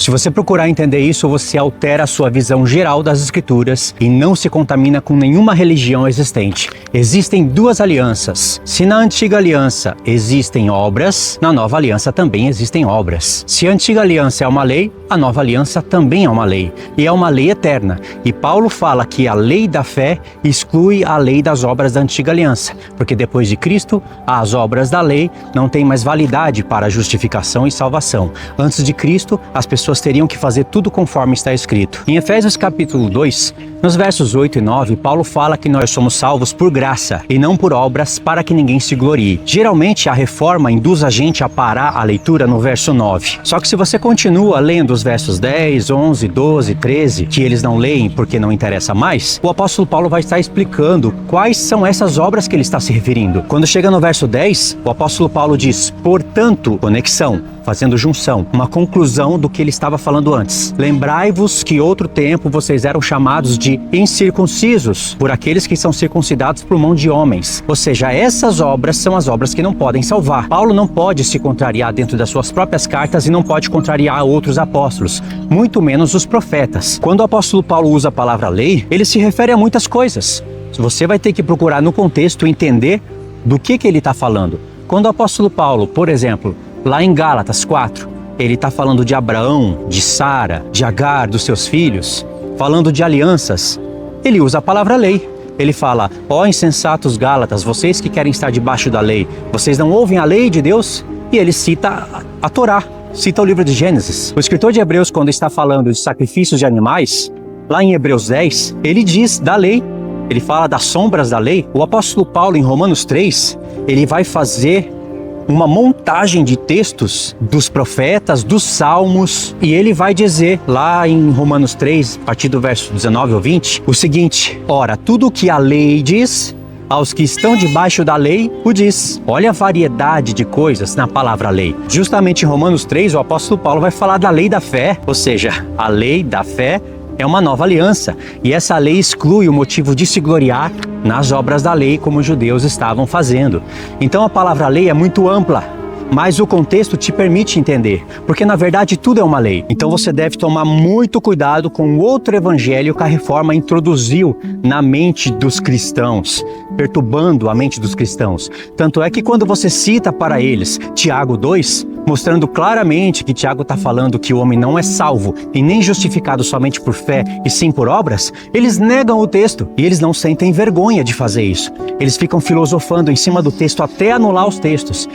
Se você procurar entender isso, você altera a sua visão geral das Escrituras e não se contamina com nenhuma religião existente. Existem duas alianças. Se na antiga aliança existem obras, na nova aliança também existem obras. Se a antiga aliança é uma lei, a nova aliança também é uma lei. E é uma lei eterna. E Paulo fala que a lei da fé exclui a lei das obras da antiga aliança, porque depois de Cristo, as obras da lei não têm mais validade para justificação e salvação. Antes de Cristo, as pessoas teriam que fazer tudo conforme está escrito. Em Efésios capítulo 2, nos versos 8 e 9, Paulo fala que nós somos salvos por graça e não por obras para que ninguém se glorie. Geralmente a reforma induz a gente a parar a leitura no verso 9. Só que se você continua lendo os versos 10, 11, 12, 13, que eles não leem porque não interessa mais, o apóstolo Paulo vai estar explicando quais são essas obras que ele está se referindo. Quando chega no verso 10, o apóstolo Paulo diz, portanto, conexão, fazendo junção, uma conclusão do que ele estava falando antes. Lembrai-vos que outro tempo vocês eram chamados de incircuncisos por aqueles que são circuncidados por mão de homens. Ou seja, essas obras são as obras que não podem salvar. Paulo não pode se contrariar dentro das suas próprias cartas e não pode contrariar outros apóstolos, muito menos os profetas. Quando o apóstolo Paulo usa a palavra lei, ele se refere a muitas coisas. Você vai ter que procurar no contexto entender do que ele está falando. Quando o apóstolo Paulo, por exemplo, lá em Gálatas 4, ele está falando de Abraão, de Sara, de Agar, dos seus filhos, falando de alianças, ele usa a palavra lei. Ele fala, ó insensatos Gálatas, vocês que querem estar debaixo da lei, vocês não ouvem a lei de Deus? E ele cita a Torá, cita o livro de Gênesis. O escritor de Hebreus, quando está falando de sacrifícios de animais, lá em Hebreus 10, ele diz da lei, ele fala das sombras da lei. O apóstolo Paulo, em Romanos 3, ele vai fazer uma montagem de textos dos profetas, dos salmos, e ele vai dizer lá em Romanos 3, a partir do verso 19 ou 20, o seguinte, ora, tudo o que a lei diz, aos que estão debaixo da lei, o diz. Olha a variedade de coisas na palavra lei. Justamente em Romanos 3, o apóstolo Paulo vai falar da lei da fé, ou seja, a lei da fé é uma nova aliança, e essa lei exclui o motivo de se gloriar nas obras da lei, como os judeus estavam fazendo. Então a palavra lei é muito ampla, mas o contexto te permite entender, porque na verdade tudo é uma lei. Então você deve tomar muito cuidado com o outro evangelho que a reforma introduziu na mente dos cristãos, perturbando a mente dos cristãos. Tanto é que quando você cita para eles Tiago 2, mostrando claramente que Tiago está falando que o homem não é salvo e nem justificado somente por fé e sim por obras, eles negam o texto e eles não sentem vergonha de fazer isso. Eles ficam filosofando em cima do texto até anular os textos.